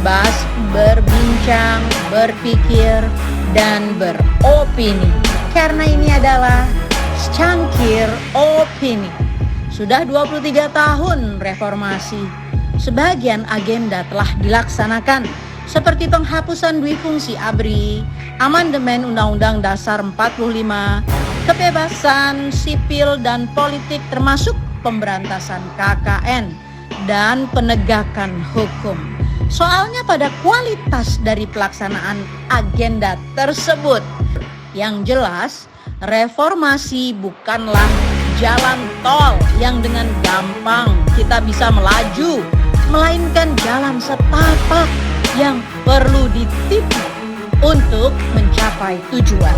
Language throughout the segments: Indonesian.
bebas berbincang, berpikir, dan beropini. Karena ini adalah secangkir opini. Sudah 23 tahun reformasi. Sebagian agenda telah dilaksanakan seperti penghapusan duifungsi ABRI, amandemen Undang-Undang Dasar 45, kebebasan sipil dan politik termasuk pemberantasan KKN, dan penegakan hukum. Soalnya pada kualitas dari pelaksanaan agenda tersebut. Yang jelas, reformasi bukanlah jalan tol yang dengan gampang kita bisa melaju, melainkan jalan setapak yang perlu ditipu untuk mencapai tujuan.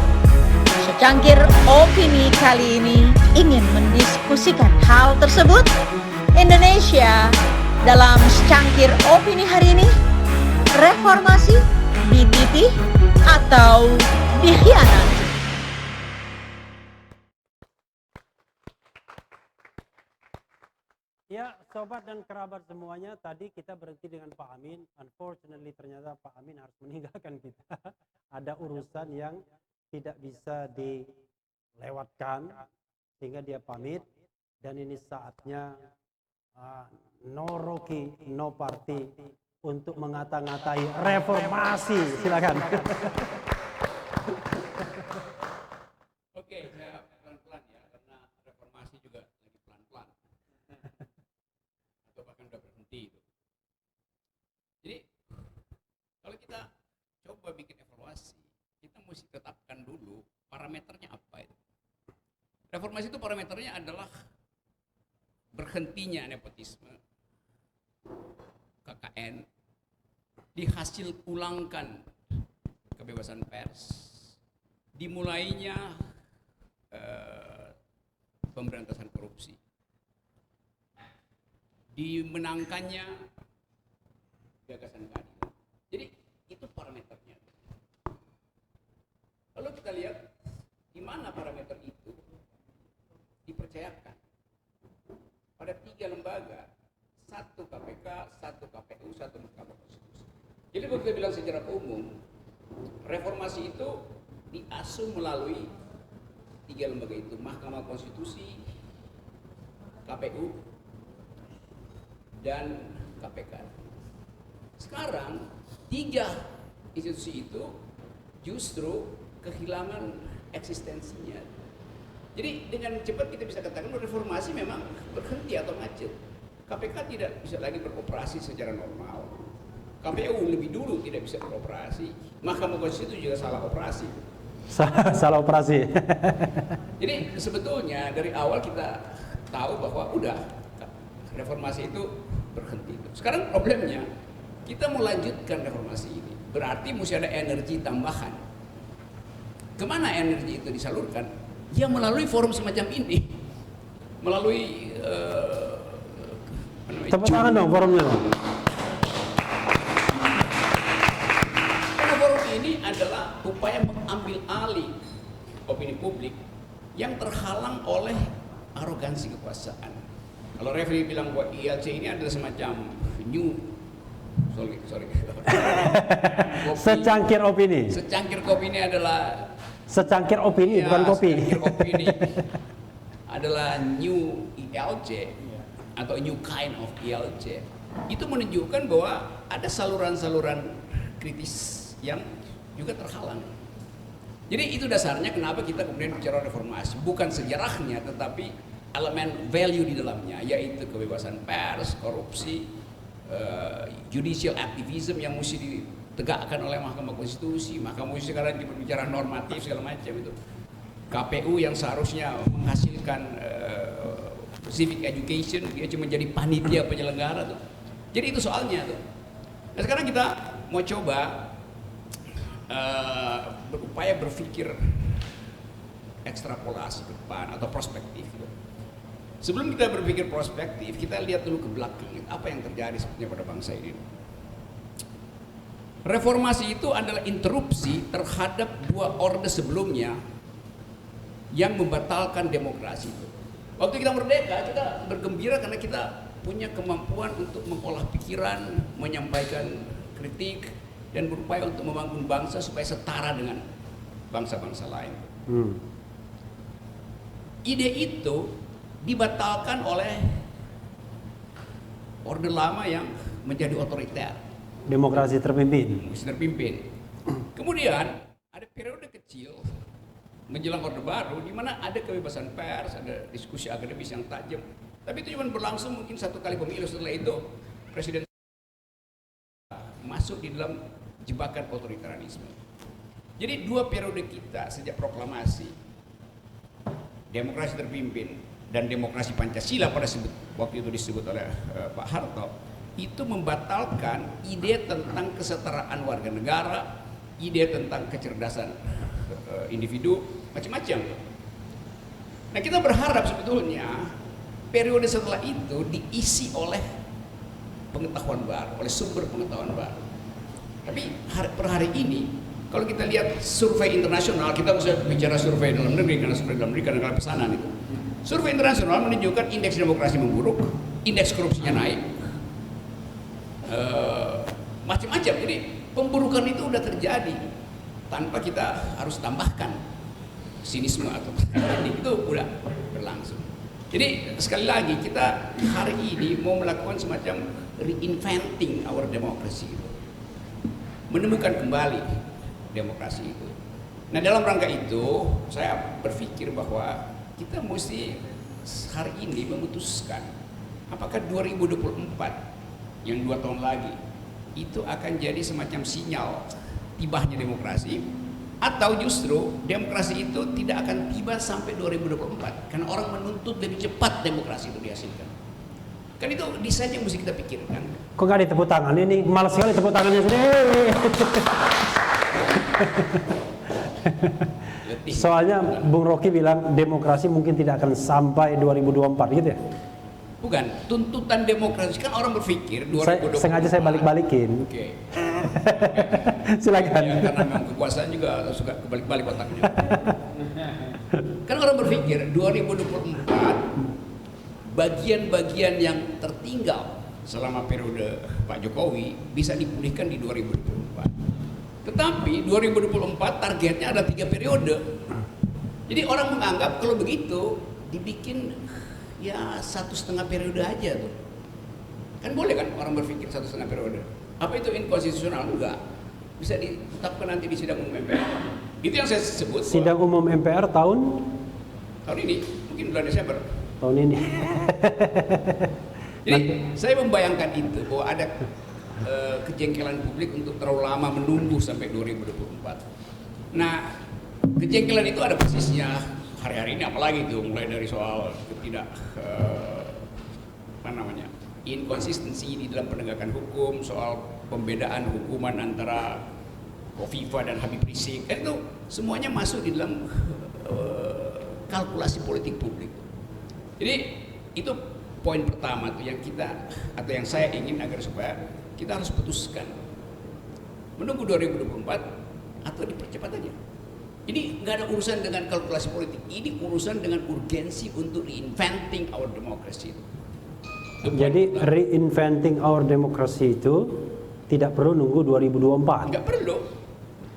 Secangkir opini kali ini ingin mendiskusikan hal tersebut. Indonesia dalam secangkir opini hari ini, reformasi dititih atau dikhianati? Ya, sobat dan kerabat semuanya, tadi kita berhenti dengan Pak Amin. Unfortunately ternyata Pak Amin harus meninggalkan kita. Ada urusan yang tidak bisa dilewatkan sehingga dia pamit, dan ini saatnya no Rocky, no party untuk mengata-ngatai reformasi. Silakan. Oke, saya pelan-pelan ya, karena reformasi juga lagi pelan-pelan. Atau bahkan udah berhenti itu. Jadi, kalau kita coba bikin evaluasi, kita mesti tetapkan dulu parameternya apa itu. Reformasi itu parameternya adalah berhentinya nepotisme, KKN, dihasil ulangkan kebebasan pers, dimulainya pemberantasan korupsi, dimenangkannya gagasan keadilan. Jadi itu parameternya. Lalu kita lihat di mana parameter itu dipercayakan pada 3 lembaga, 1 KPK, 1 KPU, 1 Mahkamah Konstitusi. Jadi kalau kita bilang secara umum, reformasi itu diasuh melalui 3 lembaga itu, Mahkamah Konstitusi, KPU, dan KPK. Sekarang 3 institusi itu justru kehilangan eksistensinya. Jadi dengan cepat kita bisa katakan reformasi memang berhenti atau macet. KPK tidak bisa lagi beroperasi secara normal. KPU lebih dulu tidak bisa beroperasi. Mahkamah Konstitusi juga salah operasi. Salah operasi. Jadi sebetulnya dari awal kita tahu bahwa udah reformasi itu berhenti. Sekarang problemnya kita mau lanjutkan reformasi ini. Berarti mesti ada energi tambahan. Kemana energi itu disalurkan? Ya melalui forum semacam ini, melalui tepuk tangan dong forumnya. Karena forum ini adalah upaya mengambil alih opini publik yang terhalang oleh arogansi kekuasaan. Kalau Refli bilang bahwa ILC ini adalah semacam secangkir opini. Secangkir kopi ini adalah secangkir opini, bukan kopi. Secangkir kopi ini adalah new ILC atau new kind of ILC. Itu menunjukkan bahwa ada saluran-saluran kritis yang juga terhalang. Jadi itu dasarnya kenapa kita kemudian bicara reformasi, bukan sejarahnya tetapi elemen value di dalamnya, yaitu kebebasan pers, korupsi, judicial activism yang mesti ditegakkan oleh Mahkamah Konstitusi. Mahkamah Konstitusi sekarang berbicara normatif segala macam itu. KPU yang seharusnya menghasilkan civic education, dia cuma jadi panitia penyelenggara tuh. Jadi itu soalnya tuh. Nah sekarang kita mau coba berupaya berpikir ekstrapolasi ke depan atau prospektif. Sebelum kita berpikir prospektif, kita lihat dulu ke belakang apa yang terjadi sebetulnya pada bangsa ini. Reformasi itu adalah interupsi terhadap 2 orde sebelumnya yang membatalkan demokrasi. Waktu kita merdeka, kita bergembira karena kita punya kemampuan untuk mengolah pikiran, menyampaikan kritik, dan berupaya untuk membangun bangsa supaya setara dengan bangsa-bangsa lain. Ide itu dibatalkan oleh Orde Lama yang menjadi otoriter. Demokrasi terpimpin. Kemudian ada periode kecil menjelang Orde Baru di mana ada kebebasan pers, ada diskusi akademis yang tajam. Tapi itu cuma berlangsung mungkin 1 kali pemilu. Setelah itu presiden masuk di dalam jebakan otoritarianisme. Jadi 2 periode kita sejak proklamasi demokrasi terpimpin dan demokrasi Pancasila waktu itu disebut oleh Pak Harto, itu membatalkan ide tentang kesetaraan warga negara, ide tentang kecerdasan individu, macam-macam. Nah, kita berharap sebetulnya periode setelah itu diisi oleh pengetahuan baru, oleh sumber pengetahuan baru. Tapi per hari ini, kalau kita lihat survei internasional, kita bisa bicara survei dalam negeri, karena survei dalam negeri kadang-kadang pesanan itu. Survei internasional menunjukkan indeks demokrasi memburuk, indeks korupsinya naik, macam-macam. Jadi pemburukan itu udah terjadi tanpa kita harus tambahkan sinisme atau itu udah berlangsung. Jadi sekali lagi kita hari ini mau melakukan semacam reinventing our democracy, menemukan kembali demokrasi itu. Nah, dalam rangka itu saya berpikir bahwa kita mesti hari ini memutuskan apakah 2024 yang 2 tahun lagi itu akan jadi semacam sinyal tibanya demokrasi, atau justru demokrasi itu tidak akan tiba sampai 2024 karena orang menuntut lebih cepat demokrasi itu dihasilkan. Kan itu desain yang mesti kita pikirkan. Kok nggak ada tepuk tangan? Ini malas sekali tepuk tangannya sendiri. Soalnya Bung Rocky bilang demokrasi mungkin tidak akan sampai 2024 gitu ya? Bukan, tuntutan demokrasi kan orang berpikir 2024. Sengaja saya balik-balikin. Oke. Silakan. Ya, karena memang kekuasaan juga suka kebalik-balik otaknya. Kan orang berpikir 2024 bagian-bagian yang tertinggal selama periode Pak Jokowi bisa dipulihkan di 2024. Tetapi 2024 targetnya ada 3 periode. Jadi orang menganggap kalau begitu dibikin ya 1,5 periode aja tuh. Kan boleh kan orang berpikir 1,5 periode. Apa itu inkonstitusional? Enggak. Bisa ditetapkan nanti di sidang umum MPR. Itu yang saya sebut. Sidang umum MPR tahun ini, mungkin bulan Desember. Tahun ini. Jadi saya membayangkan itu bahwa ada kejengkelan publik untuk terlalu lama menunggu sampai 2024. Nah, kejengkelan itu ada persisnya hari-hari ini, apalagi itu mulai dari soal inkonsistensi di dalam penegakan hukum, soal pembedaan hukuman antara Kofifa dan Habib Rizik, kan itu semuanya masuk di dalam kalkulasi politik publik. Jadi itu poin pertama tuh yang kita atau yang saya ingin agar supaya kita harus putuskan menunggu 2024 atau dipercepat aja. Ini nggak ada urusan dengan kalkulasi politik, ini urusan dengan urgensi untuk reinventing our democracy. Jadi reinventing our democracy itu tidak perlu nunggu 2024. Nggak perlu,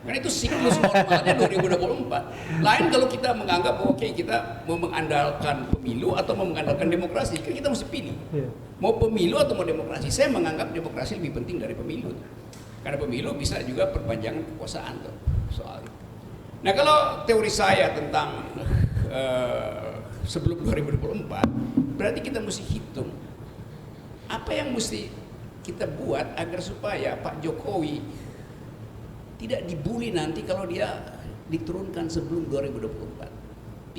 karena itu siklus normalnya 2024. Lain kalau kita menganggap oke, kita mau mengandalkan pemilu atau mau mengandalkan demokrasi, kan kita mesti pilih. Mau pemilu atau mau demokrasi. Saya menganggap demokrasi lebih penting dari pemilu, karena pemilu bisa juga perpanjangan kekuasaan tuh soal itu. Nah, kalau teori saya tentang sebelum 2024, berarti kita mesti hitung apa yang mesti kita buat agar supaya Pak Jokowi tidak dibully nanti kalau dia diturunkan sebelum 2024.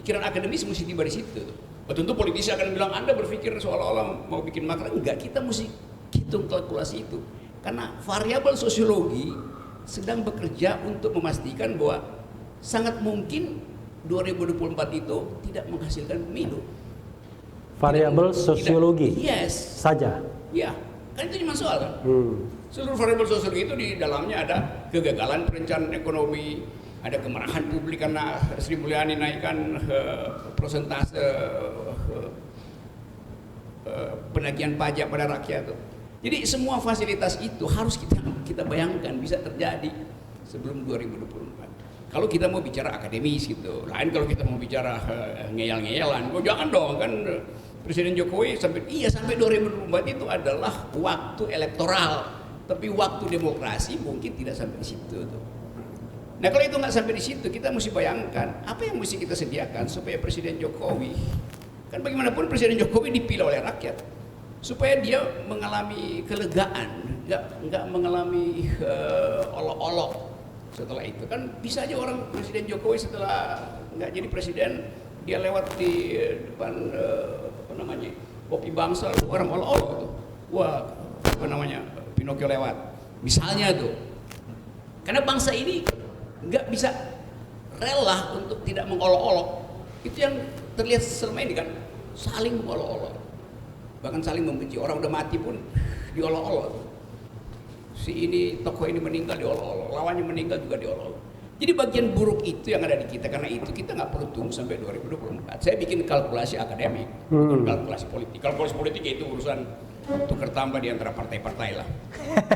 Pikiran akademis mesti tiba di situ. Tentu politisi akan bilang Anda berpikir seolah-olah mau bikin makar. Enggak, kita mesti hitung kalkulasi itu. Karena variabel sosiologi sedang bekerja untuk memastikan bahwa sangat mungkin 2024 itu tidak menghasilkan pemilu. Variabel sosiologi yes. saja. Ya, kan itu cuma soal kan. Seluruh variabel sosiologi itu di dalamnya ada kegagalan perencanaan ekonomi, ada kemarahan publik karena Sri Mulyani naikkan persentase penagihan pajak pada rakyat. Jadi semua fasilitas itu harus kita kita bayangkan bisa terjadi sebelum 2024. Kalau kita mau bicara akademis gitu, lain kalau kita mau bicara ngeyel-ngeyelan, jangan dong kan. Presiden Jokowi sampai 2024 itu adalah waktu elektoral, tapi waktu demokrasi mungkin tidak sampai di situ tuh. Nah kalau itu nggak sampai di situ, kita mesti bayangkan apa yang mesti kita sediakan supaya Presiden Jokowi, kan bagaimanapun Presiden Jokowi dipilih oleh rakyat, supaya dia mengalami kelegaan, nggak mengalami olok-olok. Setelah itu kan bisa aja orang Presiden Jokowi setelah nggak jadi presiden, dia lewat di depan kopi bangsa, orang olok-olok tuh, wah Pinocchio lewat, misalnya tuh. Karena bangsa ini nggak bisa rela untuk tidak mengolok-olok. Itu yang terlihat selama ini kan, saling mengolok-olok, bahkan saling membenci. Orang udah mati pun diolok-olok. Si ini tokoh ini meninggal diolok-olok, lawannya meninggal juga diolok-olok. Jadi bagian buruk itu yang ada di kita, karena itu kita nggak perlu tunggu sampai 2024. Saya bikin kalkulasi akademik, bukan kalkulasi politik. Kalkulasi politik itu urusan tukar tambah di antara partai-partai lah.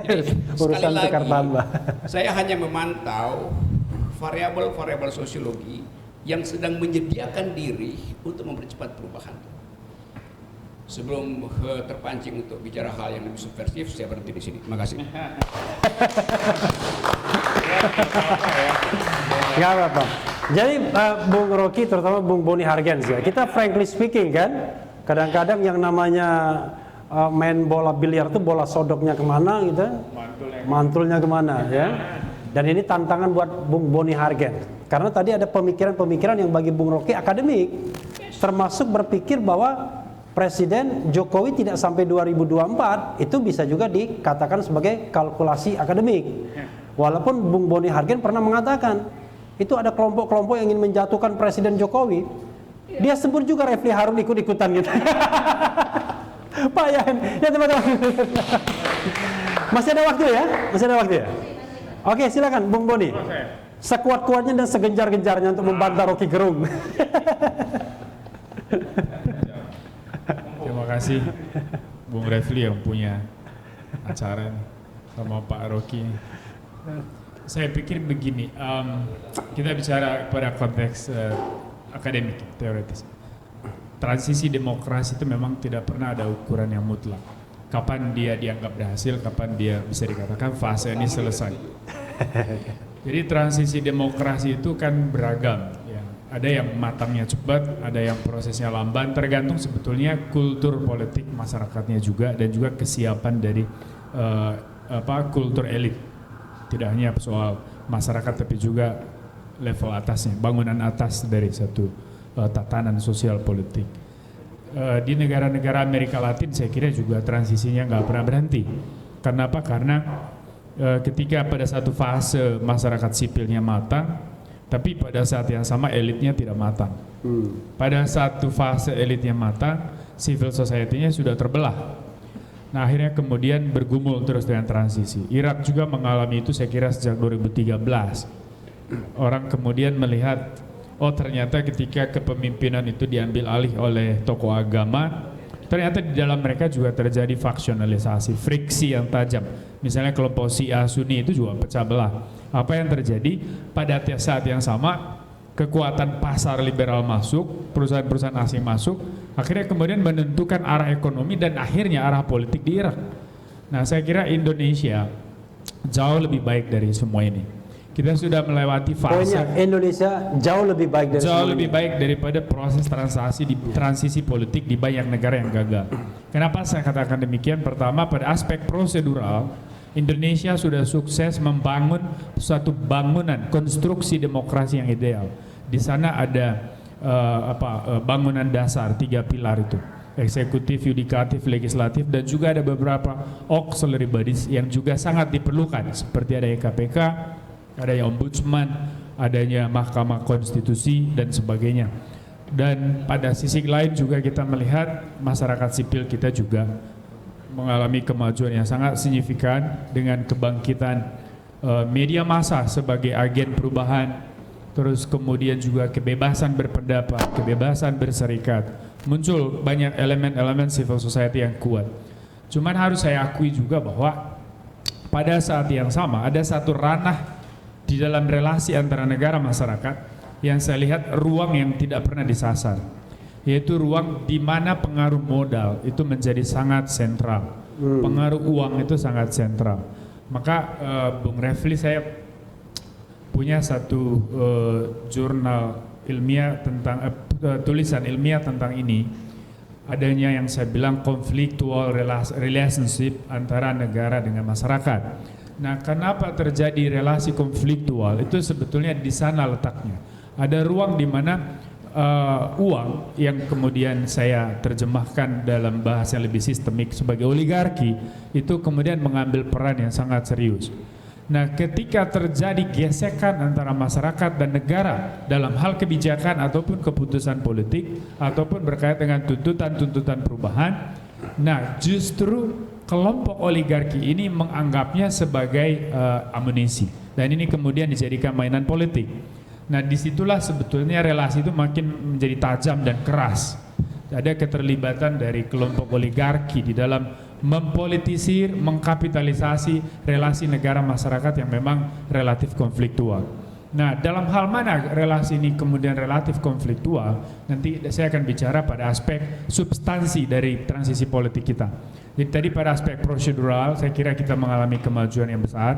Jadi, urusan tukar tambah. Saya hanya memantau variabel-variabel sosiologi yang sedang menyediakan diri untuk mempercepat perubahan. Sebelum terpancing untuk bicara hal yang lebih subversif, saya berhenti di sini. Terima kasih. Nggak apa-apa. Jadi Bung Rocky, terutama Bung Boni Hargens ya, kita frankly speaking kan, kadang-kadang yang namanya main bola biliar tuh bola sodoknya kemana gitu, mantulnya kemana ya. Dan ini tantangan buat Bung Boni Hargens, karena tadi ada pemikiran-pemikiran yang bagi Bung Rocky akademik, termasuk berpikir bahwa Presiden Jokowi tidak sampai 2024 itu bisa juga dikatakan sebagai kalkulasi akademik. Walaupun Bung Boni Hargens pernah mengatakan itu ada kelompok-kelompok yang ingin menjatuhkan Presiden Jokowi. Dia sebut juga Refli Harun ikut-ikutan gitu. Pak ya teman-teman. Masih ada waktu ya? Masih ada waktu ya? Oke, silakan Bung Boni. Sekuat-kuatnya dan segenjar-genjarnya untuk membantah Rocky Gerung. Terima kasih Bung Refli yang punya acara sama Pak Rocky. Saya pikir begini, kita bicara pada konteks akademik, teoritis. Transisi demokrasi itu memang tidak pernah ada ukuran yang mutlak. Kapan dia dianggap berhasil, kapan dia bisa dikatakan fase ini selesai. Jadi transisi demokrasi itu kan beragam. Ya. Ada yang matangnya cepat, ada yang prosesnya lamban, tergantung sebetulnya kultur politik masyarakatnya juga, dan juga kesiapan dari kultur elit. Tidak hanya soal masyarakat tapi juga level atasnya, bangunan atas dari satu tatanan sosial politik. Di negara-negara Amerika Latin saya kira juga transisinya nggak pernah berhenti. Kenapa? Karena ketika pada satu fase masyarakat sipilnya matang, tapi pada saat yang sama elitnya tidak matang. Pada satu fase elitnya matang, civil society-nya sudah terbelah. Nah akhirnya kemudian bergumul terus dengan transisi. Irak juga mengalami itu saya kira sejak 2013. Orang kemudian melihat, oh ternyata ketika kepemimpinan itu diambil alih oleh tokoh agama, ternyata di dalam mereka juga terjadi faksionalisasi, friksi yang tajam. Misalnya kelompok Syiah Sunni itu juga pecah belah. Apa yang terjadi pada saat yang sama, kekuatan pasar liberal masuk, perusahaan-perusahaan asing masuk, akhirnya kemudian menentukan arah ekonomi dan akhirnya arah politik di Irak. Nah saya kira Indonesia jauh lebih baik dari semua ini. Kita sudah melewati fase Indonesia jauh lebih baik daripada proses transisi politik di banyak negara yang gagal. Kenapa saya katakan demikian? Pertama, pada aspek prosedural, Indonesia sudah sukses membangun suatu bangunan konstruksi demokrasi yang ideal. Di sana ada bangunan dasar 3 pilar itu, eksekutif, yudikatif, legislatif, dan juga ada beberapa auxiliary bodies yang juga sangat diperlukan, seperti ada KPK, adanya ombudsman, adanya Mahkamah Konstitusi dan sebagainya. Dan pada sisi lain juga kita melihat masyarakat sipil kita juga mengalami kemajuan yang sangat signifikan dengan kebangkitan media massa sebagai agen perubahan, terus kemudian juga kebebasan berpendapat, kebebasan berserikat, muncul banyak elemen-elemen civil society yang kuat. Cuman harus saya akui juga bahwa pada saat yang sama ada satu ranah di dalam relasi antara negara masyarakat yang saya lihat ruang yang tidak pernah disasar, yaitu ruang di mana pengaruh modal itu menjadi sangat sentral, pengaruh uang itu sangat sentral. Maka Bung Refli, saya punya satu jurnal ilmiah tentang tulisan ilmiah tentang ini, adanya yang saya bilang conflictual relationship antara negara dengan masyarakat. Nah, kenapa terjadi relasi konfliktual? Itu sebetulnya di sana letaknya. Ada ruang di mana uang yang kemudian saya terjemahkan dalam bahasa yang lebih sistemik sebagai oligarki itu kemudian mengambil peran yang sangat serius. Nah, ketika terjadi gesekan antara masyarakat dan negara dalam hal kebijakan ataupun keputusan politik ataupun berkaitan dengan tuntutan-tuntutan perubahan, nah justru kelompok oligarki ini menganggapnya sebagai amunisi, dan ini kemudian dijadikan mainan politik. Nah, disitulah sebetulnya relasi itu makin menjadi tajam dan keras. Ada keterlibatan dari kelompok oligarki di dalam mempolitisir, mengkapitalisasi relasi negara masyarakat yang memang relatif konfliktual. Nah, dalam hal mana relasi ini kemudian relatif konfliktual, nanti saya akan bicara pada aspek substansi dari transisi politik kita. Jadi tadi pada aspek prosedural, saya kira kita mengalami kemajuan yang besar.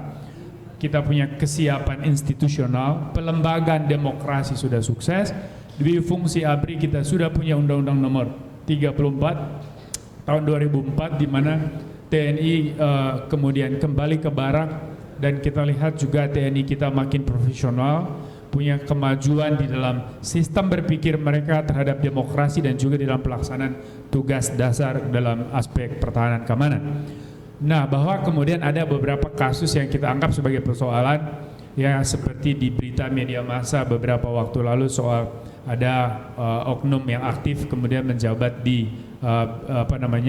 Kita punya kesiapan institusional, pelembagaan demokrasi sudah sukses, di fungsi ABRI kita sudah punya Undang-Undang Nomor 34 tahun 2004 di mana TNI kemudian kembali ke barak, dan kita lihat juga TNI kita makin profesional, punya kemajuan di dalam sistem berpikir mereka terhadap demokrasi dan juga di dalam pelaksanaan tugas dasar dalam aspek pertahanan keamanan. Nah, bahwa kemudian ada beberapa kasus yang kita anggap sebagai persoalan, ya seperti di berita media massa beberapa waktu lalu soal ada oknum yang aktif kemudian menjabat di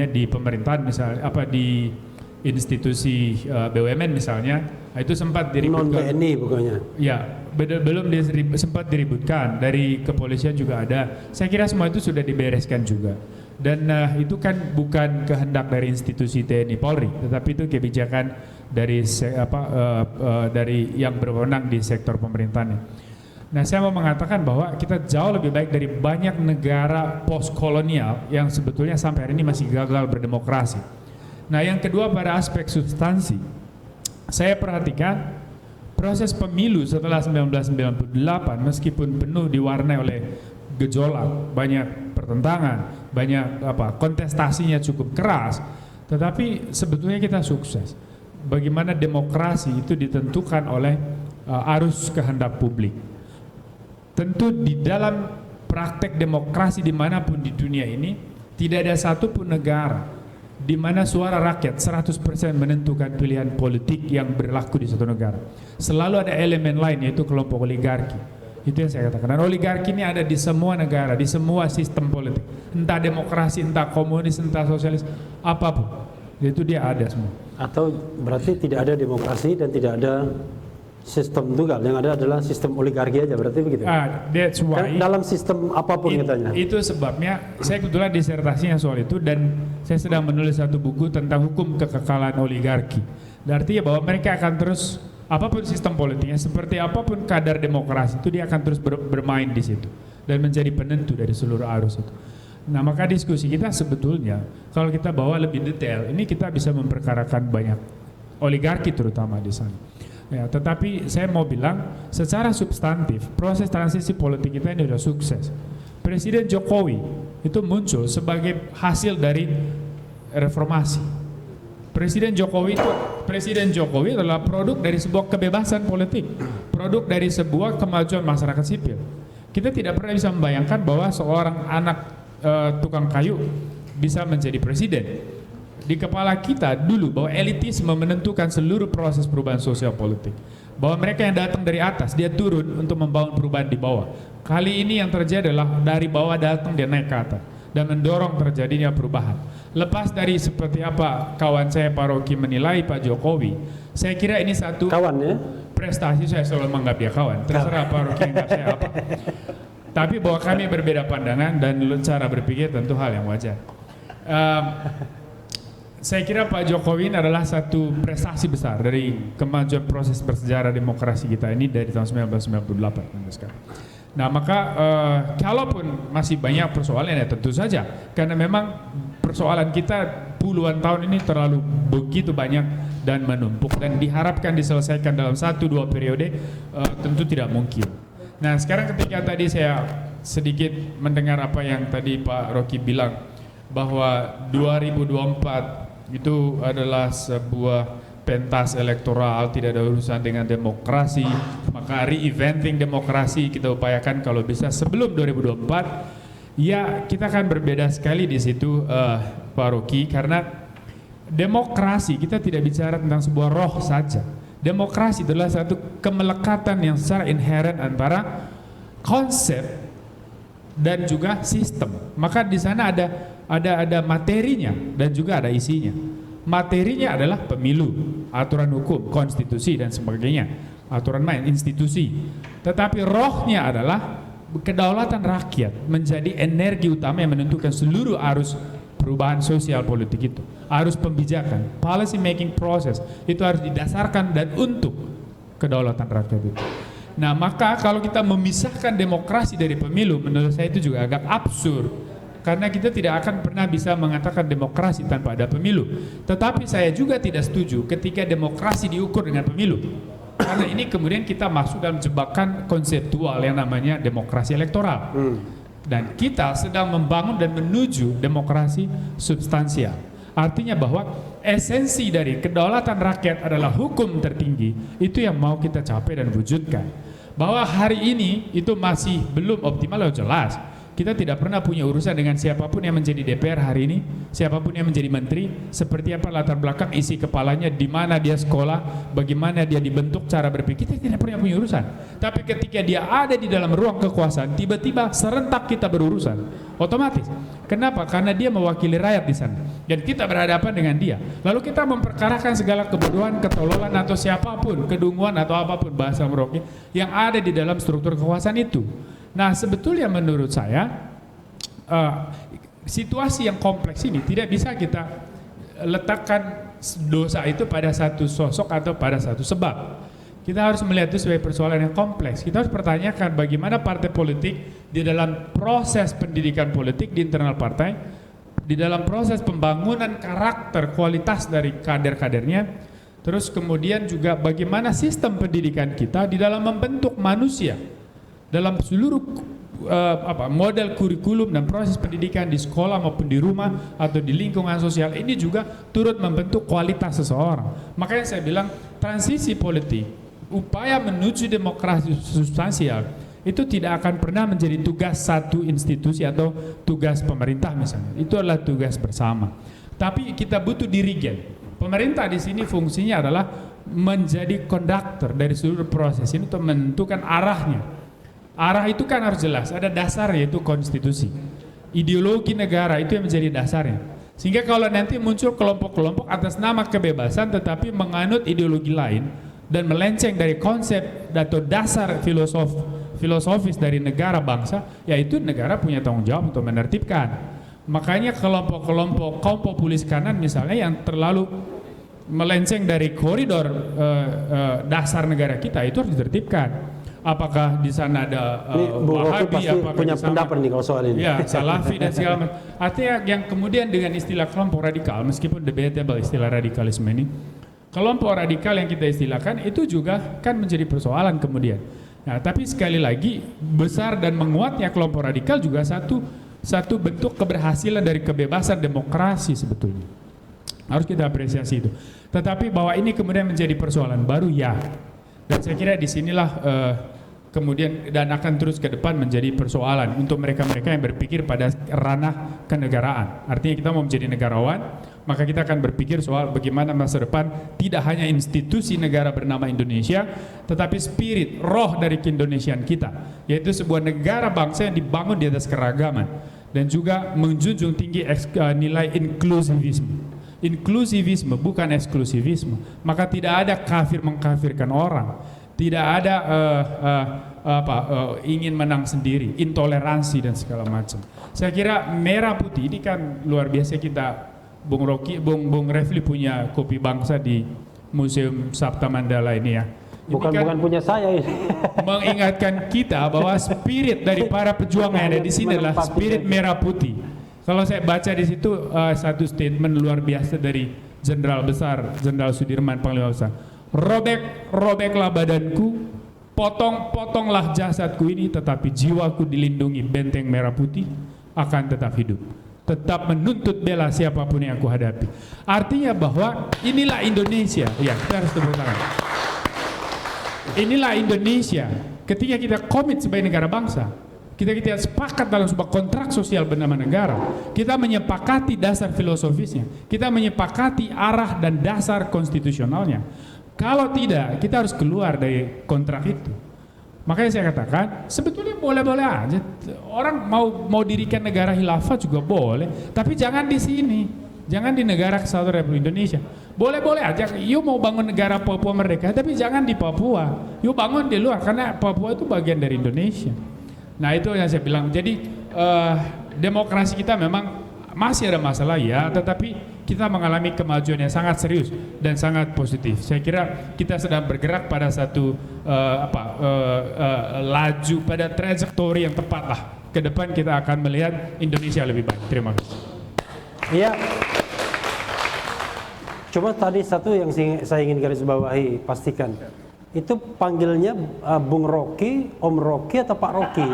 di pemerintahan misalnya, di institusi BUMN misalnya, itu sempat diributkan. Non-TNI bukannya? Ya, belum sempat diributkan, dari kepolisian juga ada. Saya kira semua itu sudah dibereskan juga. Dan itu kan bukan kehendak dari institusi TNI Polri, tetapi itu kebijakan dari dari yang berwenang di sektor pemerintahan. Nah, saya mau mengatakan bahwa kita jauh lebih baik dari banyak negara postkolonial yang sebetulnya sampai hari ini masih gagal berdemokrasi. Nah, yang kedua pada aspek substansi, saya perhatikan proses pemilu setelah 1998 meskipun penuh diwarnai oleh gejolak, banyak pertentangan, banyak kontestasinya cukup keras, tetapi sebetulnya kita sukses. Bagaimana demokrasi itu ditentukan oleh arus kehendak publik. Tentu di dalam praktek demokrasi dimanapun di dunia ini tidak ada satupun negara di mana suara rakyat 100% menentukan pilihan politik yang berlaku di suatu negara. Selalu ada elemen lain, yaitu kelompok oligarki. Itu yang saya katakan. Dan oligarki ini ada di semua negara, di semua sistem politik. Entah demokrasi, entah komunis, entah sosialis, apapun. Itu dia ada semua. Atau berarti tidak ada demokrasi dan tidak ada sistem tunggal, yang ada adalah sistem oligarki aja, berarti begitu? That's why. Kan dalam sistem apapun katanya. Itu sebabnya saya kebetulan disertasinya soal itu, dan saya sedang menulis satu buku tentang hukum kekekalan oligarki. Artinya bahwa mereka akan terus, apapun sistem politiknya, seperti apapun kadar demokrasi itu, dia akan terus bermain di situ dan menjadi penentu dari seluruh arus itu. Nah, maka diskusi kita sebetulnya kalau kita bawa lebih detail, ini kita bisa memperkarakan banyak oligarki terutama di sana. Ya, tetapi saya mau bilang secara substantif proses transisi politik kita ini sudah sukses. Presiden Jokowi itu muncul sebagai hasil dari reformasi. Presiden Jokowi adalah produk dari sebuah kebebasan politik, produk dari sebuah kemajuan masyarakat sipil. Kita tidak pernah bisa membayangkan bahwa seorang anak tukang kayu bisa menjadi presiden. Di kepala kita dulu bahwa elitisme menentukan seluruh proses perubahan sosial politik. Bahwa mereka yang datang dari atas, dia turun untuk membangun perubahan di bawah. Kali ini yang terjadi adalah dari bawah datang, dia naik ke atas dan mendorong terjadinya perubahan. Lepas dari seperti apa kawan saya Pak Rocky menilai Pak Jokowi, saya kira ini satu kawan, ya? Prestasi. Saya selalu menganggap dia kawan. Terserah Pak Rocky anggap saya apa. Tapi bahwa kami berbeda pandangan dan cara berpikir tentu hal yang wajar. Saya kira Pak Jokowi ini adalah satu prestasi besar dari kemajuan proses bersejarah demokrasi kita ini dari tahun 1998 sampai sekarang. Nah maka kalaupun masih banyak persoalan ya tentu saja, karena memang persoalan kita puluhan tahun ini terlalu begitu banyak dan menumpuk dan diharapkan diselesaikan dalam 1-2 periode tentu tidak mungkin. Nah sekarang ketika tadi saya sedikit mendengar apa yang tadi Pak Rocky bilang bahwa 2024 itu adalah sebuah pentas elektoral, tidak ada urusan dengan demokrasi, maka re-eventing demokrasi kita upayakan kalau bisa sebelum 2024. Ya kita akan berbeda sekali di situ Pak Rocky, karena demokrasi kita tidak bicara tentang sebuah roh saja. Demokrasi adalah satu kemelekatan yang secara inherent antara konsep dan juga sistem. Maka di sana ada materinya dan juga ada isinya. Materinya adalah pemilu, aturan hukum, konstitusi dan sebagainya, aturan main, institusi. Tetapi rohnya adalah kedaulatan rakyat menjadi energi utama yang menentukan seluruh arus perubahan sosial politik itu. Arus pembijakan, policy making process itu harus didasarkan dan untuk kedaulatan rakyat itu. Nah maka kalau kita memisahkan demokrasi dari pemilu, menurut saya itu juga agak absurd, karena kita tidak akan pernah bisa mengatakan demokrasi tanpa ada pemilu. Tetapi saya juga tidak setuju ketika demokrasi diukur dengan pemilu, karena ini kemudian kita masuk dalam jebakan konseptual yang namanya demokrasi elektoral. Dan kita sedang membangun dan menuju demokrasi substansial. Artinya bahwa esensi dari kedaulatan rakyat adalah hukum tertinggi, itu yang mau kita capai dan wujudkan. Bahwa hari ini itu masih belum optimal, jelas. Kita tidak pernah punya urusan dengan siapapun yang menjadi DPR hari ini, siapapun yang menjadi menteri, seperti apa latar belakang isi kepalanya, di mana dia sekolah, bagaimana dia dibentuk, cara berpikir, kita tidak pernah punya urusan. Tapi ketika dia ada di dalam ruang kekuasaan, tiba-tiba serentak kita berurusan, otomatis. Kenapa? Karena dia mewakili rakyat di sana, dan kita berhadapan dengan dia. Lalu kita memperkarakan segala kebodohan, ketololan atau siapapun, kedunguan atau apapun bahasa Merauke yang ada di dalam struktur kekuasaan itu. Nah sebetulnya menurut saya situasi yang kompleks ini tidak bisa kita letakkan dosa itu pada satu sosok atau pada satu sebab. Kita harus melihat itu sebagai persoalan yang kompleks. Kita harus pertanyakan bagaimana partai politik di dalam proses pendidikan politik di internal partai, di dalam proses pembangunan karakter kualitas dari kader-kadernya, terus kemudian juga bagaimana sistem pendidikan kita di dalam membentuk manusia dalam seluruh model kurikulum dan proses pendidikan di sekolah maupun di rumah atau di lingkungan sosial ini juga turut membentuk kualitas seseorang. Makanya saya bilang transisi politik, upaya menuju demokrasi substansial itu tidak akan pernah menjadi tugas satu institusi atau tugas pemerintah misalnya. Itu adalah tugas bersama. Tapi kita butuh dirigen. Pemerintah di sini fungsinya adalah menjadi konduktor dari seluruh proses ini untuk menentukan arahnya. Arah itu kan harus jelas, ada dasar yaitu konstitusi. Ideologi negara itu yang menjadi dasarnya. Sehingga kalau nanti muncul kelompok-kelompok atas nama kebebasan tetapi menganut ideologi lain dan melenceng dari konsep atau dasar filosofis dari negara bangsa, yaitu negara punya tanggung jawab untuk menertibkan. Makanya kelompok-kelompok kaum populis kanan misalnya yang terlalu melenceng dari koridor dasar negara kita itu harus ditertibkan. Apakah di sana ada Wahabi, apakah punya pendapat nih kalau soal ini. Ya, Salafi dan segala macam. Artinya yang kemudian dengan istilah kelompok radikal, meskipun debatable istilah radikalisme ini, kelompok radikal yang kita istilahkan itu juga kan menjadi persoalan kemudian. Nah, tapi sekali lagi besar dan menguatnya kelompok radikal juga satu bentuk keberhasilan dari kebebasan demokrasi sebetulnya. Harus kita apresiasi itu. Tetapi bahwa ini kemudian menjadi persoalan baru, ya. Dan saya kira disinilah kemudian dan akan terus ke depan menjadi persoalan untuk mereka-mereka yang berpikir pada ranah kenegaraan. Artinya kita mau menjadi negarawan, maka kita akan berpikir soal bagaimana masa depan tidak hanya institusi negara bernama Indonesia, tetapi spirit, roh dari keindonesiaan kita, yaitu sebuah negara bangsa yang dibangun di atas keragaman dan juga menjunjung tinggi nilai inklusivisme. Inklusivisme bukan eksklusivisme. Maka tidak ada kafir mengkafirkan orang, tidak ada ingin menang sendiri, intoleransi dan segala macam. Saya kira merah putih ini kan luar biasa kita Bung Rocky, Bung Refli punya kopi bangsa di Museum Sabta Mandala ini ya. Ini Bukan punya saya ini. mengingatkan kita bahwa spirit dari para pejuang yang ada di sini adalah spirit merah putih. Kalau saya baca di situ satu statement luar biasa dari Jenderal Besar, Jenderal Sudirman, Panglima Besar. Robeklah badanku, potonglah jasadku ini, tetapi jiwaku dilindungi benteng merah putih akan tetap hidup. Tetap menuntut bela siapapun yang aku hadapi. Artinya bahwa inilah Indonesia. Ya, kita harus tepuk tangan. Inilah Indonesia. Ketika kita komit sebagai negara bangsa, kita sepakat dalam sebuah kontrak sosial bernama negara, kita menyepakati dasar filosofisnya, kita menyepakati arah dan dasar konstitusionalnya. Kalau tidak, kita harus keluar dari kontrak itu. Makanya saya katakan, sebetulnya boleh-boleh aja. Orang mau dirikan negara khilafah juga boleh, tapi jangan di sini. Jangan di negara kesatuan Republik Indonesia. Boleh-boleh aja, yuk mau bangun negara Papua Merdeka, tapi jangan di Papua. Yuk bangun di luar, karena Papua itu bagian dari Indonesia. Nah itu yang saya bilang. Jadi demokrasi kita memang masih ada masalah ya, tetapi kita mengalami kemajuan yang sangat serius dan sangat positif. Saya kira kita sedang bergerak pada satu laju, pada trajektori yang tepat lah. Ke depan kita akan melihat Indonesia lebih baik. Terima kasih. Iya. Cuma tadi satu yang saya ingin garis bawahi, pastikan. Itu panggilnya Bung Rocky, Om Rocky atau Pak Rocky?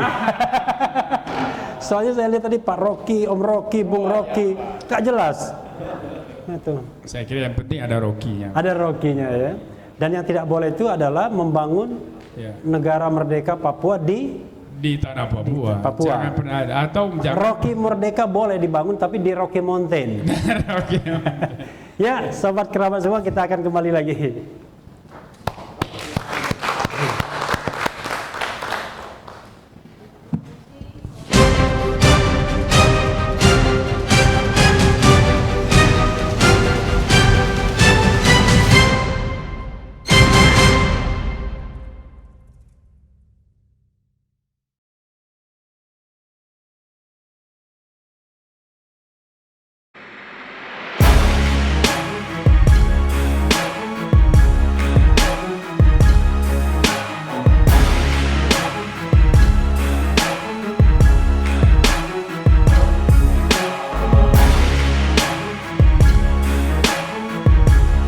Soalnya saya lihat tadi Pak Rocky, Om Rocky, Bung Rocky, gak jelas. Nah, itu. Saya kira yang penting ada Rocky-nya. Ada Rocky-nya ya. Dan yang tidak boleh itu adalah membangun negara merdeka Papua di tanah Papua. Papua. Jangan pernah ada. Atau Rocky Merdeka boleh dibangun tapi di Rocky Mountain. Rocky. Ya, sobat kerabat semua, kita akan kembali lagi.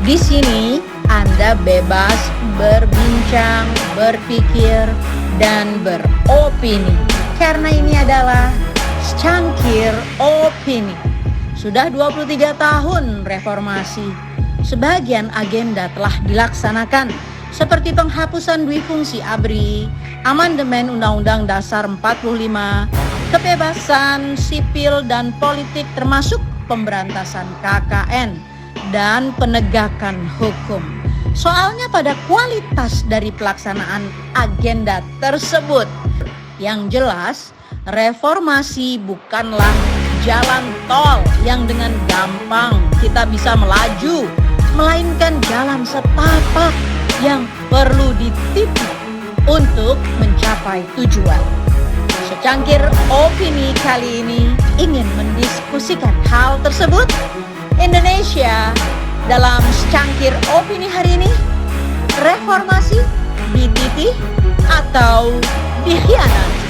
Di sini Anda bebas berbincang, berpikir, dan beropini. Karena ini adalah Secangkir Opini. Sudah 23 tahun reformasi. Sebagian agenda telah dilaksanakan, seperti penghapusan dwifungsi ABRI, amandemen Undang-Undang Dasar 45, kebebasan sipil dan politik termasuk pemberantasan KKN, dan penegakan hukum. Soalnya pada kualitas dari pelaksanaan agenda tersebut. Yang jelas, reformasi bukanlah jalan tol yang dengan gampang kita bisa melaju, melainkan jalan setapak yang perlu dititik untuk mencapai tujuan. Secangkir Opini kali ini ingin mendiskusikan hal tersebut. Indonesia dalam Secangkir Opini hari ini, reformasi dititih atau dikhianati?